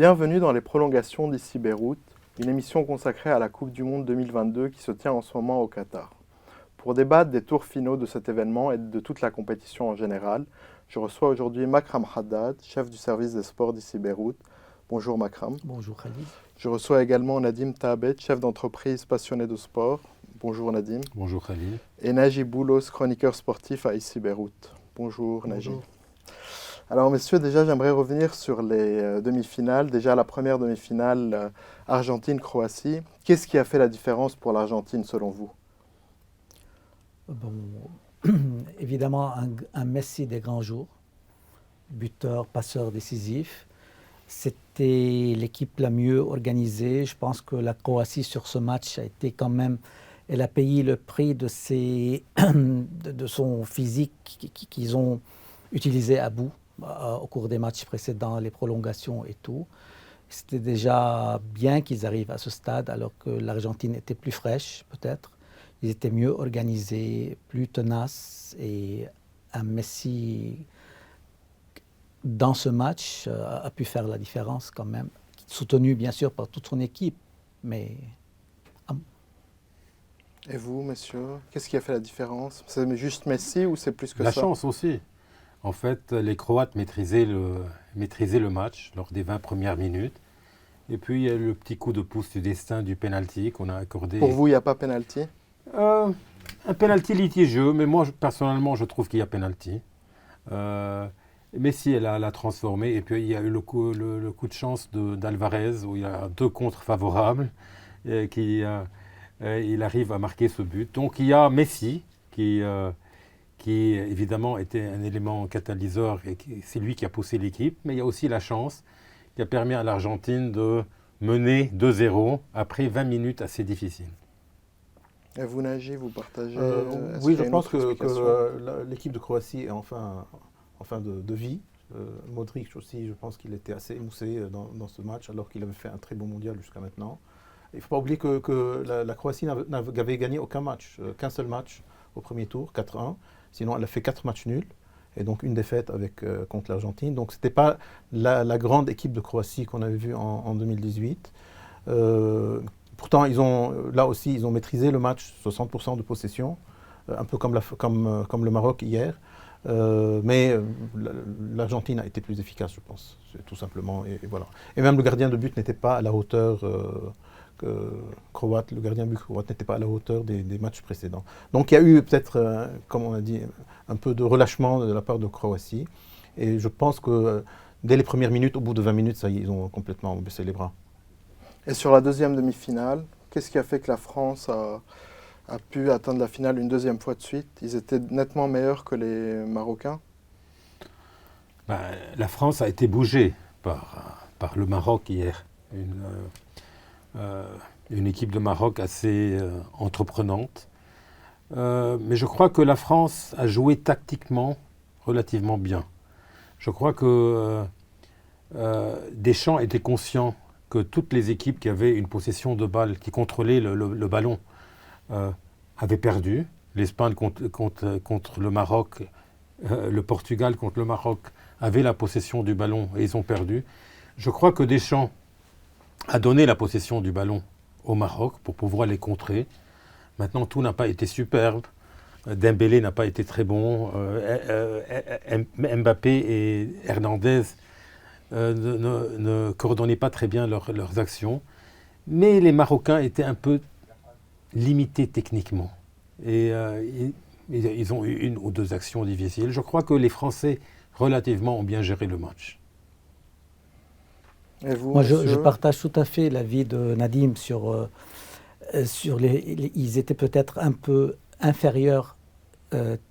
Bienvenue dans les prolongations d'ici Beyrouth, une émission consacrée à la Coupe du Monde 2022 qui se tient en ce moment au Qatar. Pour débattre des tours finaux de cet événement et de toute la compétition en général, je reçois aujourd'hui Makram Haddad, chef du service des sports d'ici Beyrouth. Bonjour Makram. Bonjour Khalid. Je reçois également Nadim Taabet, chef d'entreprise passionné de sport. Bonjour Nadim. Bonjour Khalid. Et Najib Boulos, chroniqueur sportif à ici Beyrouth. Bonjour Najib. Alors messieurs, déjà j'aimerais revenir sur les demi-finales. Déjà la première demi-finale Argentine-Croatie. Qu'est-ce qui a fait la différence pour l'Argentine selon vous? Bon, évidemment un Messi des grands jours, buteur, passeur décisif. C'était l'équipe la mieux organisée. Je pense que la Croatie sur ce match a été quand même, elle a payé le prix de son physique qu'ils ont utilisé à bout au cours des matchs précédents, les prolongations et tout. C'était déjà bien qu'ils arrivent à ce stade alors que l'Argentine était plus fraîche peut-être. Ils étaient mieux organisés, plus tenaces et un Messi dans ce match a pu faire la différence quand même, soutenu bien sûr par toute son équipe. Mais et vous, messieurs, qu'est-ce qui a fait la différence? C'est juste Messi ou c'est plus que ça? La chance aussi. En fait, les Croates maîtrisaient le match lors des 20 premières minutes. Et puis, il y a le petit coup de pouce du destin du penalty qu'on a accordé. Pour vous, il n'y a pas penalty? Un penalty litigieux, mais moi, personnellement, je trouve qu'il y a penalty. Messi, elle l'a transformé. Et puis, il y a eu le coup de chance d'Alvarez, où il y a 2 contres favorables. Il arrive à marquer ce but. Donc, il y a Messi qui évidemment était un élément catalyseur et c'est lui qui a poussé l'équipe, mais il y a aussi la chance qui a permis à l'Argentine de mener 2-0 après 20 minutes assez difficiles. Et vous, Najib, vous partagez Oui, je pense que l'équipe de Croatie est enfin de vie. Modric aussi, je pense qu'il était assez émoussé dans ce match alors qu'il avait fait un très bon mondial jusqu'à maintenant. Il ne faut pas oublier que la Croatie n'avait gagné aucun match, qu'un seul match au premier tour, 4-1. Sinon, elle a fait 4 matchs nuls et donc une défaite contre l'Argentine. Donc, ce n'était pas la grande équipe de Croatie qu'on avait vue en 2018. Pourtant, ils ont maîtrisé le match, 60% de possession, un peu comme le Maroc hier. Mais l'Argentine a été plus efficace, je pense, tout simplement. Et voilà. Et même le gardien de but n'était pas à la hauteur croate. Le gardien de but croate n'était pas à la hauteur des matchs précédents. Donc il y a eu peut-être, comme on a dit, un peu de relâchement de la part de Croatie. Et je pense que dès les premières minutes, au bout de 20 minutes, ça y est, ils ont complètement baissé les bras. Et sur la deuxième demi-finale, qu'est-ce qui a fait que la France a pu atteindre la finale une deuxième fois de suite? Ils étaient nettement meilleurs que les Marocains? La France a été bougée par le Maroc hier. Une équipe de Maroc assez entreprenante. Mais je crois que la France a joué tactiquement relativement bien. Je crois que Deschamps était conscient que toutes les équipes qui avaient une possession de balle, qui contrôlaient le ballon, avaient perdu. L'Espagne contre le Maroc, le Portugal contre le Maroc avaient la possession du ballon et ils ont perdu. Je crois que Deschamps a donné la possession du ballon au Maroc pour pouvoir les contrer. Maintenant, tout n'a pas été superbe. Dembélé n'a pas été très bon. Mbappé et Hernandez ne coordonnaient pas très bien leurs actions. Mais les Marocains étaient un peu limités techniquement. Et ils ont eu 1 ou 2 actions difficiles. Je crois que les Français, relativement, ont bien géré le match. Et vous, moi, je partage tout à fait l'avis de Nadim sur ils étaient peut-être un peu inférieurs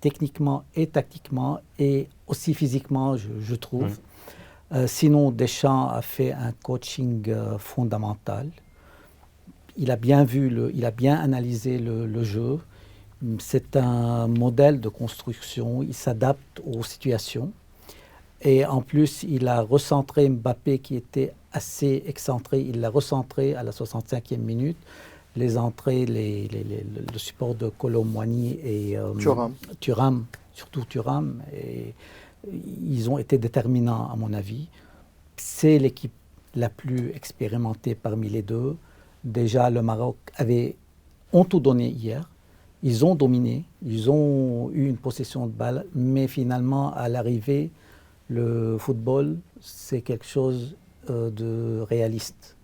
techniquement et tactiquement et aussi physiquement, je trouve. Sinon, Deschamps a fait un coaching fondamental. Il a bien il a bien analysé le jeu. C'est un modèle de construction. Il s'adapte aux situations. Et en plus, il a recentré Mbappé qui était assez excentré. Il l'a recentré à la 65e minute. Les entrées, le support de Kolo Muani et Thuram, surtout Thuram, et ils ont été déterminants à mon avis. C'est l'équipe la plus expérimentée parmi les deux. Déjà, le Maroc ont tout donné hier. Ils ont dominé, ils ont eu une possession de balle, mais finalement, à l'arrivée, le football, c'est quelque chose de réaliste.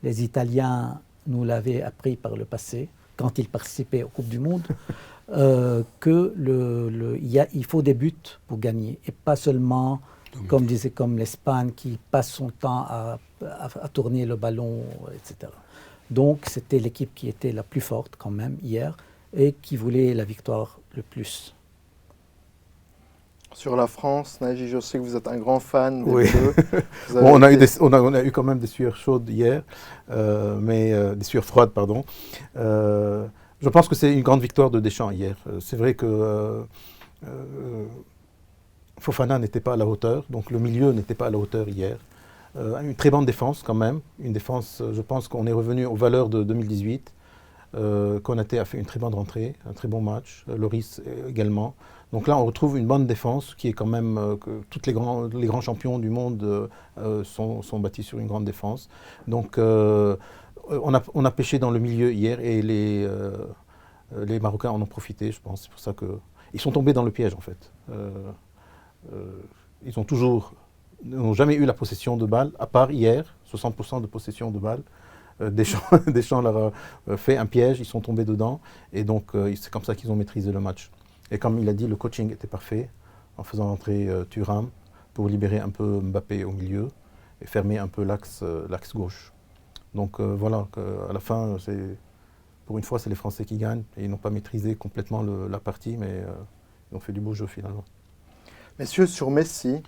Les Italiens nous l'avaient appris par le passé, quand ils participaient aux Coupes du Monde, il faut des buts pour gagner, et pas seulement, comme l'Espagne, qui passe son temps à tourner le ballon, etc. Donc, c'était l'équipe qui était la plus forte quand même hier, et qui voulait la victoire le plus. Sur la France, Naji, je sais que vous êtes un grand fan des Oui. Bleus. Bon, on a eu quand même des sueurs chaudes hier, des sueurs froides, pardon. Je pense que c'est une grande victoire de Deschamps hier. C'est vrai que Fofana n'était pas à la hauteur, donc le milieu n'était pas à la hauteur hier. Une très bonne défense quand même, une défense, je pense qu'on est revenu aux valeurs de 2018. Konaté a fait une très bonne rentrée, un très bon match, Loris également. Donc là, on retrouve une bonne défense qui est quand même que tous les grands champions du monde sont bâtis sur une grande défense. Donc on a pêché dans le milieu hier et les Marocains en ont profité, je pense. C'est pour ça qu'ils sont tombés dans le piège en fait. Ils n'ont jamais eu la possession de balle, à part hier, 60% de possession de balle. Deschamps leur a fait un piège, ils sont tombés dedans, et donc c'est comme ça qu'ils ont maîtrisé le match. Et comme il a dit, le coaching était parfait, en faisant entrer Thuram pour libérer un peu Mbappé au milieu et fermer un peu l'axe gauche. Donc voilà, à la fin, pour une fois, c'est les Français qui gagnent, et ils n'ont pas maîtrisé complètement la partie, mais ils ont fait du beau jeu finalement. Messieurs, sur Messi,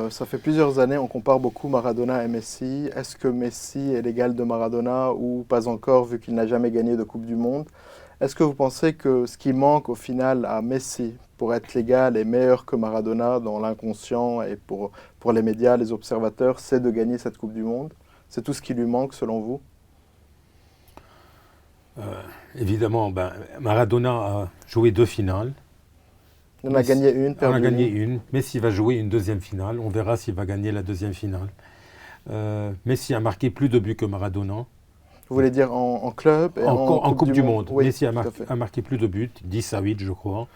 ça fait plusieurs années, on compare beaucoup Maradona et Messi. Est-ce que Messi est l'égal de Maradona ou pas encore, vu qu'il n'a jamais gagné de Coupe du Monde? Est-ce que vous pensez que ce qui manque au final à Messi pour être l'égal et meilleur que Maradona dans l'inconscient et pour les médias, les observateurs, c'est de gagner cette Coupe du Monde? C'est tout ce qui lui manque selon vous? Évidemment, Maradona a joué 2 finales. On a gagné une, perdu On a gagné une. Messi va jouer une 2e finale. On verra s'il va gagner la 2e finale. Messi a marqué plus de buts que Maradona. Vous voulez dire en club et en Coupe du Monde. Oui, Messi a marqué plus de buts, 10 à 8 je crois.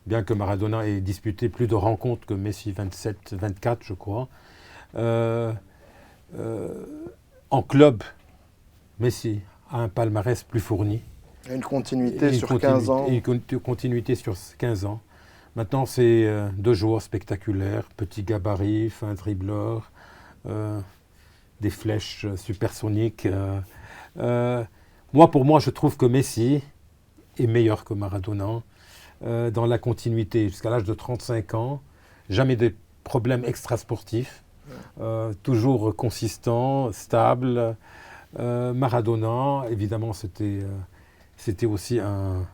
Bien que Maradona ait disputé plus de rencontres que Messi, 27, 24 je crois. En club, Messi a un palmarès plus fourni. Une continuité sur 15 ans. Une continuité sur 15 ans. Maintenant, c'est 2 joueurs spectaculaires, petit gabarit, fin dribbleur, des flèches supersoniques. Pour moi, je trouve que Messi est meilleur que Maradona dans la continuité. Jusqu'à l'âge de 35 ans, jamais de problèmes extrasportifs, toujours consistant, stable. Maradona, évidemment, c'était aussi un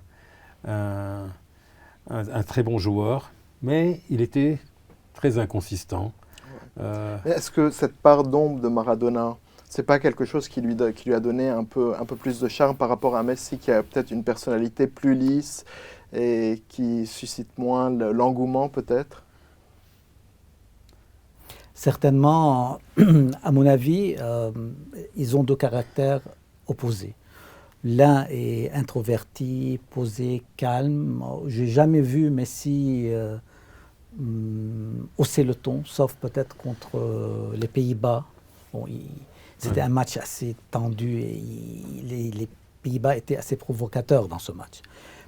très bon joueur, mais il était très inconsistant. Est-ce que cette part d'ombre de Maradona, c'est pas quelque chose qui lui a donné un peu plus de charme par rapport à Messi, qui a peut-être une personnalité plus lisse et qui suscite moins l'engouement peut-être? Certainement, à mon avis, ils ont 2 caractères opposés. L'un est introverti, posé, calme. Je n'ai jamais vu Messi hausser le ton, sauf peut-être contre les Pays-Bas. Bon, c'était un match assez tendu et les Pays-Bas étaient assez provocateurs dans ce match.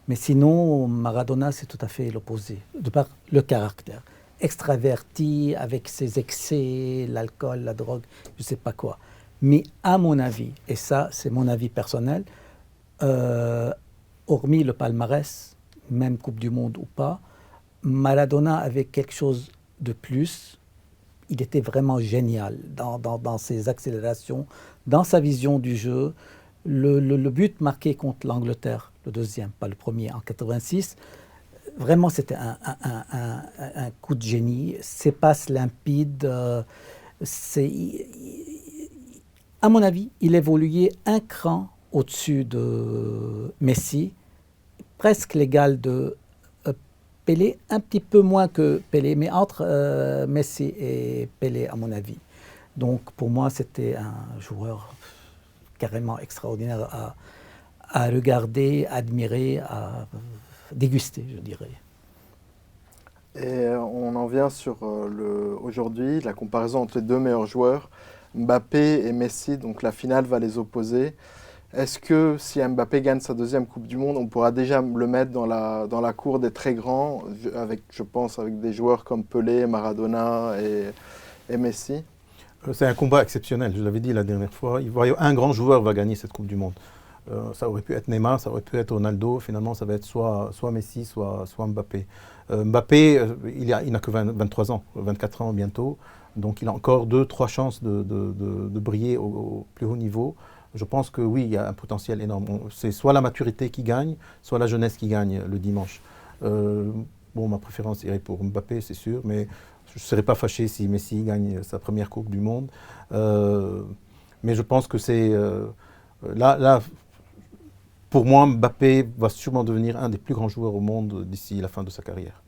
Mais sinon, Maradona, c'est tout à fait l'opposé, de par le caractère. Extraverti, avec ses excès, l'alcool, la drogue, je ne sais pas quoi. Mais à mon avis, et ça c'est mon avis personnel, hormis le palmarès, même Coupe du Monde ou pas, Maradona avait quelque chose de plus. Il était vraiment génial dans ses accélérations, dans sa vision du jeu. Le but marqué contre l'Angleterre, le 2e, pas le premier, en 86, vraiment c'était un coup de génie. Ses passes limpides, à mon avis, il évoluait un cran au-dessus de Messi, presque l'égal de Pelé, un petit peu moins que Pelé, mais entre Messi et Pelé, à mon avis. Donc pour moi, c'était un joueur carrément extraordinaire à regarder, admirer, à déguster, je dirais. Et on en vient sur aujourd'hui, la comparaison entre les deux meilleurs joueurs, Mbappé et Messi, donc la finale va les opposer. Est-ce que si Mbappé gagne sa deuxième Coupe du Monde, on pourra déjà le mettre dans la cour des très grands, avec, je pense avec des joueurs comme Pelé, Maradona et Messi? C'est un combat exceptionnel, je l'avais dit la dernière fois. Un grand joueur va gagner cette Coupe du Monde. Ça aurait pu être Neymar, ça aurait pu être Ronaldo. Finalement, ça va être soit Messi, soit Mbappé. Mbappé, il n'a que 23 ans, 24 ans bientôt. Donc il a encore 2-3 chances de briller au plus haut niveau. Je pense que oui, il y a un potentiel énorme. C'est soit la maturité qui gagne, soit la jeunesse qui gagne le dimanche. Ma préférence irait pour Mbappé, c'est sûr, mais je ne serais pas fâché si Messi gagne sa première Coupe du Monde. Mais je pense que c'est... Là, pour moi, Mbappé va sûrement devenir un des plus grands joueurs au monde d'ici la fin de sa carrière.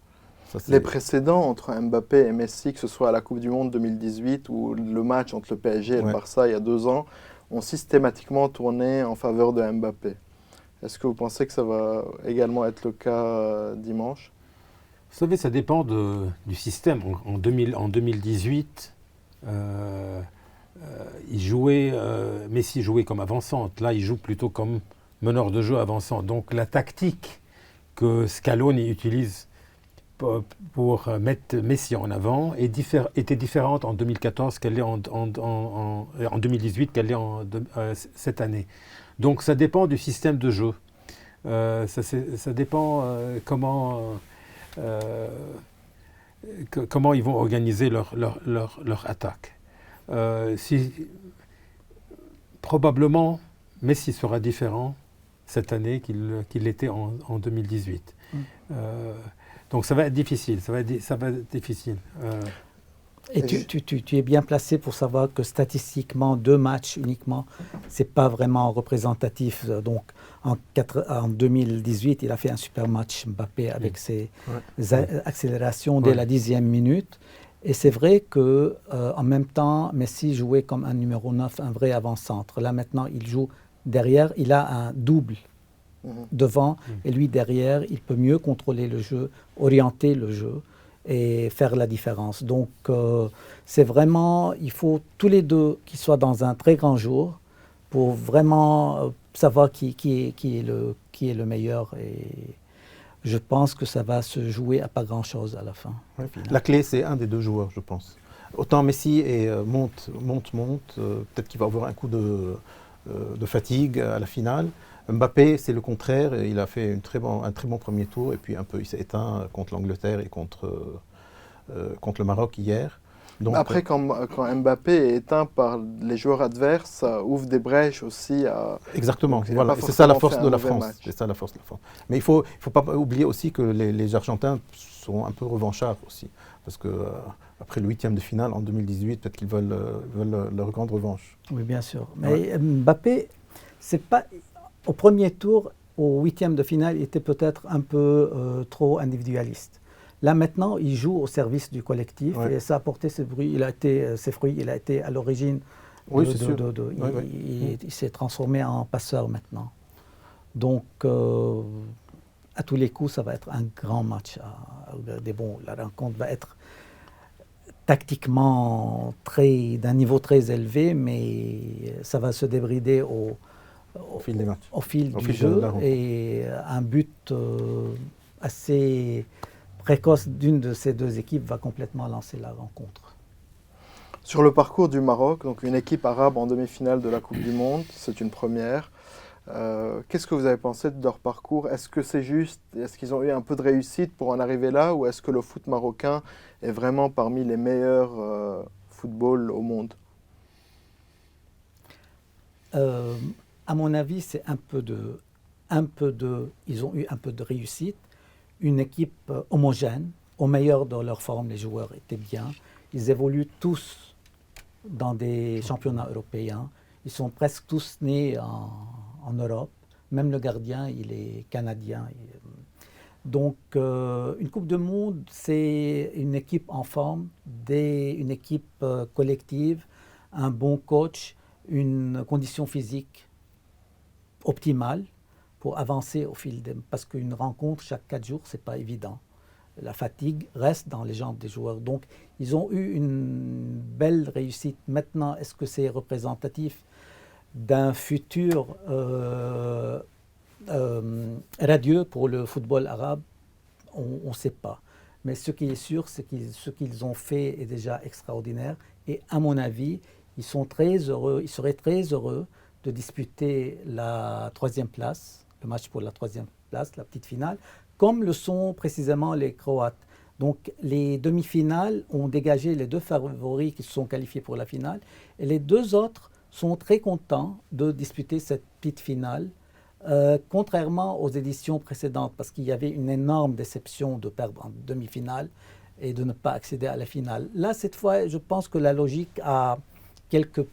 Les précédents entre Mbappé et Messi, que ce soit à la Coupe du Monde 2018 ou le match entre le PSG et le Barça il y a 2 ans, ont systématiquement tourné en faveur de Mbappé. Est-ce que vous pensez que ça va également être le cas dimanche? Vous savez, ça dépend du système. En 2018, Messi jouait comme avant-centre. Là, il joue plutôt comme meneur de jeu avançant. Donc la tactique que Scaloni utilise pour mettre Messi en avant était différente en 2014 qu'elle est en 2018 qu'elle est cette année. Donc ça dépend du système de jeu. Ça dépend comment ils vont organiser leur attaque. Probablement, Messi sera différent cette année qu'il l'était en 2018. Donc ça va être difficile. Et tu es bien placé pour savoir que statistiquement, 2 matchs uniquement, ce n'est pas vraiment représentatif. Donc en 2018, il a fait un super match Mbappé avec ses accélérations dès la 10e minute. Et c'est vrai qu'en même temps, Messi jouait comme un numéro 9, un vrai avant-centre. Là maintenant, il joue derrière, il a un double devant, et lui derrière, il peut mieux contrôler le jeu, orienter le jeu et faire la différence. Donc c'est vraiment, il faut tous les deux qu'ils soient dans un très grand jour pour vraiment savoir qui est le meilleur. Et je pense que ça va se jouer à pas grand-chose à la fin. Ouais. La clé, c'est un des 2 joueurs, je pense. Autant Messi monte, peut-être qu'il va avoir un coup de fatigue à la finale. Mbappé, c'est le contraire. Il a fait un très bon premier tour et puis il s'est éteint contre l'Angleterre et contre le Maroc hier. Donc, après, quand Mbappé est éteint par les joueurs adverses, ça ouvre des brèches aussi. Exactement, voilà. C'est ça la force de la France. Mais il ne faut pas oublier aussi que les Argentins sont un peu revanchards aussi. Parce qu'après le 8e de finale en 2018, peut-être qu'ils veulent leur grande revanche. Oui, bien sûr. Mais Mbappé, c'est pas... Au premier tour, au 8e de finale, il était peut-être un peu trop individualiste. Là maintenant, il joue au service du collectif et ça a porté ses fruits. Il a été à l'origine. Oui, c'est sûr. Il s'est transformé en passeur maintenant. Donc, à tous les coups, ça va être un grand match à regarder. Bon, la rencontre va être tactiquement d'un niveau très élevé, mais ça va se débrider au fil du jeu, et un but assez précoce d'une de ces 2 équipes va complètement lancer la rencontre. Sur le parcours du Maroc, donc une équipe arabe en demi-finale de la Coupe du Monde, c'est une première. Qu'est-ce que vous avez pensé de leur parcours? Est-ce que c'est juste? Est-ce qu'ils ont eu un peu de réussite pour en arriver là? Ou est-ce que le foot marocain est vraiment parmi les meilleurs footballs au monde? À mon avis, c'est ils ont eu un peu de réussite. Une équipe homogène, au meilleur de leur forme, les joueurs étaient bien. Ils évoluent tous dans des championnats européens. Ils sont presque tous nés en Europe. Même le gardien, il est canadien. Donc, une Coupe du Monde, c'est une équipe en forme, une équipe collective, un bon coach, une condition physique optimale pour avancer au fil des... Parce qu'une rencontre chaque 4 jours, ce n'est pas évident. La fatigue reste dans les jambes des joueurs. Donc, ils ont eu une belle réussite. Maintenant, est-ce que c'est représentatif d'un futur radieux pour le football arabe? On ne sait pas. Mais ce qui est sûr, c'est que ce qu'ils ont fait est déjà extraordinaire. Et à mon avis, ils seraient très heureux de disputer la 3e place, le match pour la 3e place, la petite finale, comme le sont précisément les Croates. Donc les demi-finales ont dégagé les 2 favoris qui se sont qualifiés pour la finale. Et les 2 autres sont très contents de disputer cette petite finale, contrairement aux éditions précédentes, parce qu'il y avait une énorme déception de perdre en demi-finale et de ne pas accéder à la finale. Là, cette fois, je pense que la logique a quelque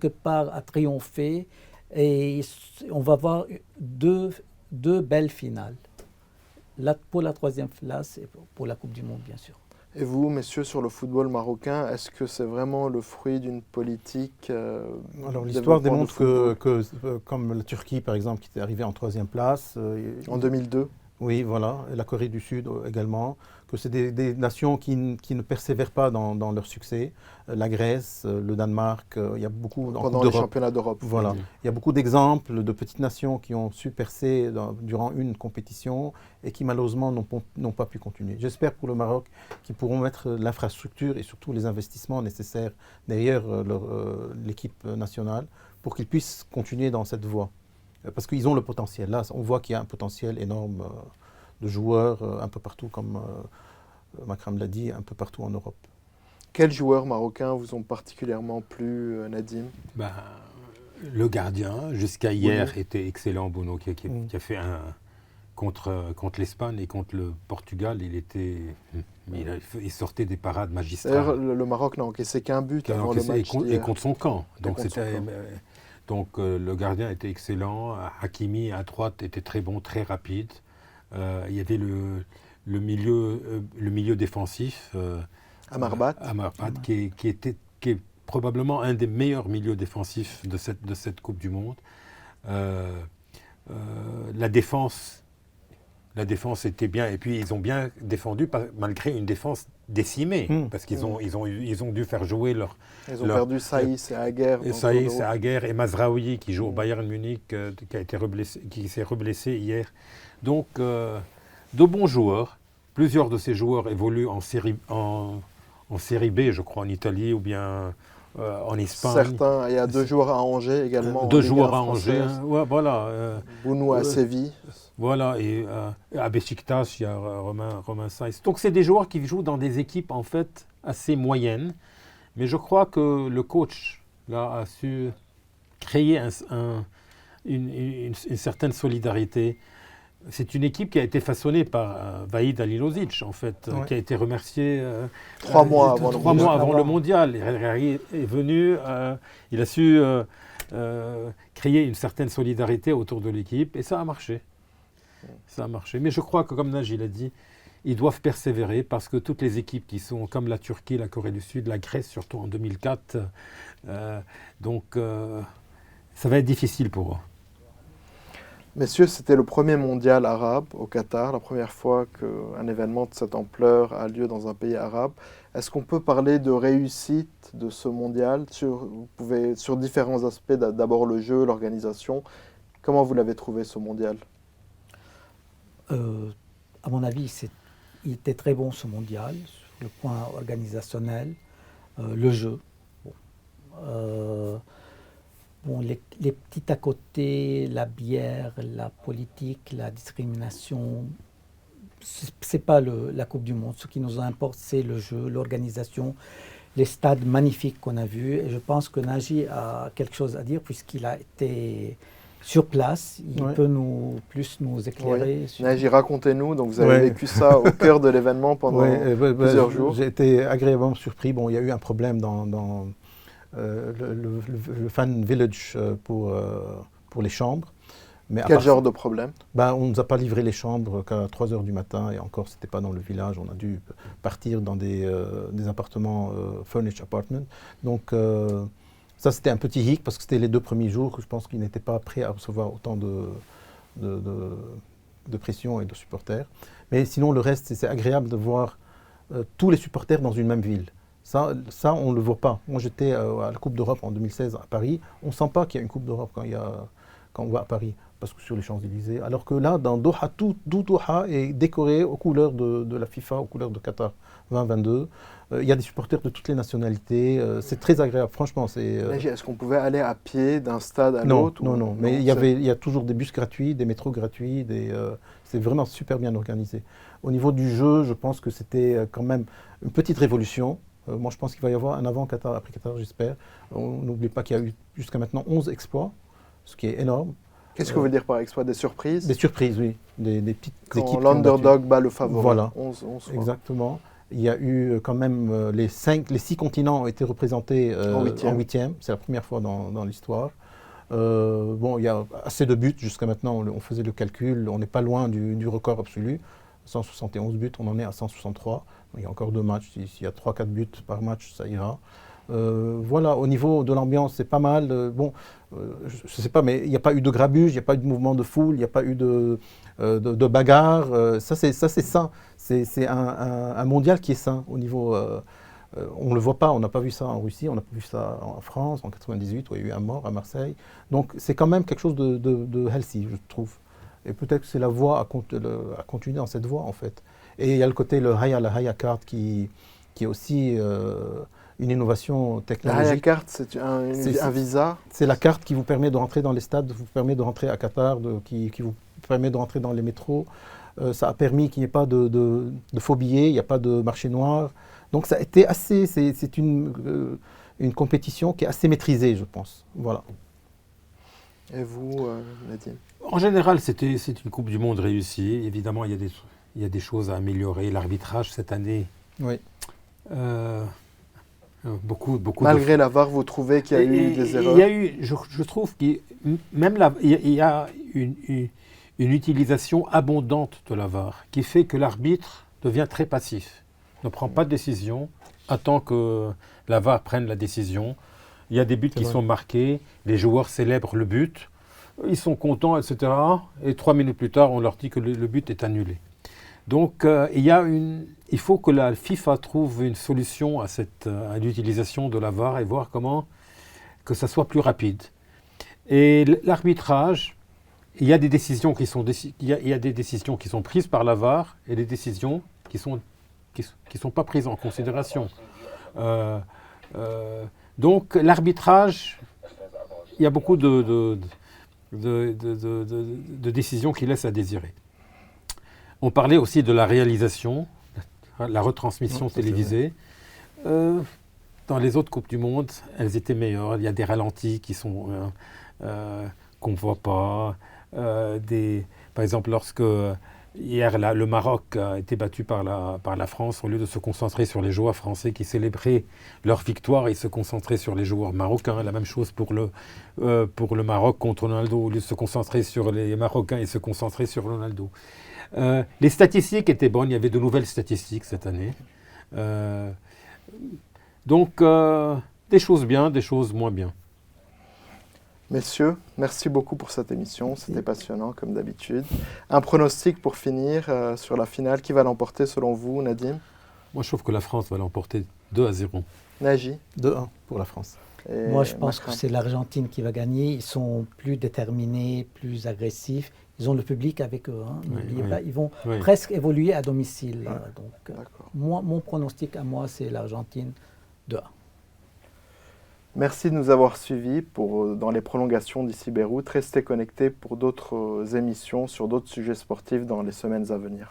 part a triomphé et on va voir deux belles finales. Pour la 3e place et pour la Coupe du Monde, bien sûr. Et vous, messieurs, sur le football marocain, est-ce que c'est vraiment le fruit d'une politique Alors l'histoire démontre que comme la Turquie, par exemple, qui était arrivée en 3e place. En 2002. Oui, voilà, et la Corée du Sud également, que c'est des nations qui ne persévèrent pas dans leur succès. La Grèce, le Danemark, il y a beaucoup... Pendant les championnats d'Europe. Voilà, il y a beaucoup d'exemples de petites nations qui ont su percer durant une compétition et qui malheureusement n'ont pas pu continuer. J'espère pour le Maroc qu'ils pourront mettre l'infrastructure et surtout les investissements nécessaires derrière l'équipe nationale pour qu'ils puissent continuer dans cette voie. Parce qu'ils ont le potentiel. Là, on voit qu'il y a un potentiel énorme de joueurs un peu partout, comme Makram l'a dit, un peu partout en Europe. Quels joueurs marocains vous ont particulièrement plu, Nadim? Le gardien, jusqu'à hier, était excellent, Bono, qui a fait un... Contre l'Espagne et contre le Portugal, il sortait des parades magistrales. D'ailleurs, le Maroc n'a encaissé qu'un but avant le match et contre son camp. Donc le gardien était excellent. Hakimi à droite était très bon, très rapide. Il y avait le milieu défensif. Amarbat, qui est probablement un des meilleurs milieux défensifs de cette Coupe du Monde. La défense était bien, et puis ils ont bien défendu malgré une défense décimée, parce qu'ils ont dû faire jouer leur... Ils ont perdu Saïs et Aguerre. Saïs et Aguerre et Mazraoui qui joue au Bayern Munich, qui s'est reblessé hier. Donc, de bons joueurs. Plusieurs de ces joueurs évoluent en série B, je crois, en Italie ou bien en Espagne. Certains, il y a 2 joueurs à Angers également. 2 joueurs à Angers, voilà. Bounou à Séville. Voilà, et à Beşiktaş, il y a Romain Saïs. Donc c'est des joueurs qui jouent dans des équipes en fait assez moyennes, mais je crois que le coach là, a su créer une certaine solidarité. C'est une équipe qui a été façonné par Vahid Halilovic, en fait, qui a été remercié 3 mois avant le mondial. Il est venu, il a su créer une certaine solidarité autour de l'équipe, et ça a marché. Ça a marché. Mais je crois que, comme Nagy l'a dit, ils doivent persévérer parce que toutes les équipes qui sont comme la Turquie, la Corée du Sud, la Grèce, surtout en 2004, ça va être difficile pour eux. Messieurs, c'était le premier mondial arabe au Qatar, la première fois qu'un événement de cette ampleur a lieu dans un pays arabe. Est-ce qu'on peut parler de réussite de ce mondial sur différents aspects, d'abord le jeu, l'organisation? Comment vous l'avez trouvé ce mondial? À mon avis, il était très bon ce mondial, sur le point organisationnel, le jeu. Les petits à côté, la bière, la politique, la discrimination, c'est pas la Coupe du Monde. Ce qui nous importe, c'est le jeu, l'organisation, les stades magnifiques qu'on a vus. Et je pense que Nagy a quelque chose à dire puisqu'il a été sur place. Il peut nous éclairer. Oui. Nagy, racontez-nous. Donc vous avez vécu ça au cœur de l'événement pendant plusieurs jours. J'ai été agréablement surpris. Bon, il y a eu un problème dans le fan village pour les chambres. Mais Quel genre de problème? On ne nous a pas livré les chambres qu'à 3 h du matin, et encore, c'était pas dans le village, on a dû partir dans des appartements, furnished apartments. Donc, ça, c'était un petit hic, parce que c'était les 2 premiers jours que je pense qu'ils n'étaient pas prêts à recevoir autant de pression et de supporters. Mais sinon, le reste, c'est agréable de voir tous les supporters dans une même ville. Ça on ne le voit pas. Moi, j'étais à la Coupe d'Europe en 2016 à Paris. On ne sent pas qu'il y a une Coupe d'Europe quand on va à Paris, parce que sur les Champs-Élysées. Alors que là, dans Doha, tout Doha est décoré aux couleurs de la FIFA, aux couleurs de Qatar 2022. Il y a des supporters de toutes les nationalités. C'est très agréable, franchement. Est-ce qu'on pouvait aller à pied d'un stade à Non, l'autre? non. Mais il y a toujours des bus gratuits, des métros gratuits. C'est vraiment super bien organisé. Au niveau du jeu, je pense que c'était quand même une petite révolution. Moi, je pense qu'il va y avoir un avant Qatar, après Qatar, j'espère. On n'oublie pas qu'il y a eu jusqu'à maintenant 11 exploits, ce qui est énorme. Qu'est-ce que vous voulez dire par exploit? Des surprises? Des surprises, oui. Des petites équipes. Quand l'underdog bat le favori. Voilà, 11 exactement. Il y a eu quand même les 6 continents ont été représentés en 8e. C'est la première fois dans l'histoire. Il y a assez de buts jusqu'à maintenant. On faisait le calcul. On n'est pas loin du record absolu. 171 buts, on en est à 163. Il y a encore 2 matchs. S'il y a 3-4 buts par match, ça ira. Voilà, au niveau de l'ambiance, c'est pas mal. Je ne sais pas, mais il n'y a pas eu de grabuge, il n'y a pas eu de mouvement de foule, il n'y a pas eu de bagarre. Ça, c'est sain. C'est un mondial qui est sain au niveau. On ne le voit pas, on n'a pas vu ça en Russie, on n'a pas vu ça en France, en 98, où il y a eu un mort à Marseille. Donc c'est quand même quelque chose de healthy, je trouve. Et peut-être que c'est la voie à continuer dans cette voie, en fait. Et il y a le côté, la Haya Card, qui est aussi une innovation technologique. La Haya Card, c'est un visa? C'est la carte qui vous permet de rentrer dans les stades, vous permet de rentrer à Qatar, qui vous permet de rentrer dans les métros. Ça a permis qu'il n'y ait pas de faux billets, il n'y a pas de marché noir. Donc ça a été assez, c'est une compétition qui est assez maîtrisée, je pense. Voilà. Et vous, Nadine? En général, c'est une Coupe du Monde réussie. Évidemment, il y a des choses à améliorer. L'arbitrage cette année, oui. beaucoup. Malgré la VAR, vous trouvez qu'il y a eu des erreurs? Il y a eu, je trouve qu'il y a une utilisation abondante de la VAR qui fait que l'arbitre devient très passif. Ne prend pas de décision, attend que la VAR prenne la décision. Il y a des buts qui sont marqués, les joueurs célèbrent le but, ils sont contents, etc. Et 3 minutes plus tard, on leur dit que le but est annulé. Donc, il faut que la FIFA trouve une solution à l'utilisation de la VAR et voir comment que ça soit plus rapide. Et l'arbitrage, il y a des décisions qui sont prises par la VAR et des décisions qui sont pas prises en considération. Donc l'arbitrage, il y a beaucoup de décisions qui laissent à désirer. On parlait aussi de la réalisation, la retransmission télévisée. Dans les autres Coupes du Monde, elles étaient meilleures. Il y a des ralentis qu'on ne voit pas. Par exemple, lorsque hier le Maroc a été battu par la France, au lieu de se concentrer sur les joueurs français qui célébraient leur victoire, ils se concentraient sur les joueurs marocains. La même chose pour le Maroc contre Ronaldo. Au lieu de se concentrer sur les Marocains, ils se concentraient sur Ronaldo. Les statistiques étaient bonnes, il y avait de nouvelles statistiques cette année. Donc, des choses bien, des choses moins bien. Messieurs, merci beaucoup pour cette émission. C'était passionnant, comme d'habitude. Un pronostic pour finir sur la finale. Qui va l'emporter selon vous, Nadim? Moi, je trouve que la France va l'emporter 2-0. Naji? 2-1 pour la France. Et moi, je pense que c'est l'Argentine qui va gagner. Ils sont plus déterminés, plus agressifs. Ils ont le public avec eux. Hein. Ils vont presque évoluer à domicile. Donc, mon pronostic à moi, c'est l'Argentine 2-1. Merci de nous avoir suivis dans les prolongations d'ici Beyrouth. Restez connectés pour d'autres émissions sur d'autres sujets sportifs dans les semaines à venir.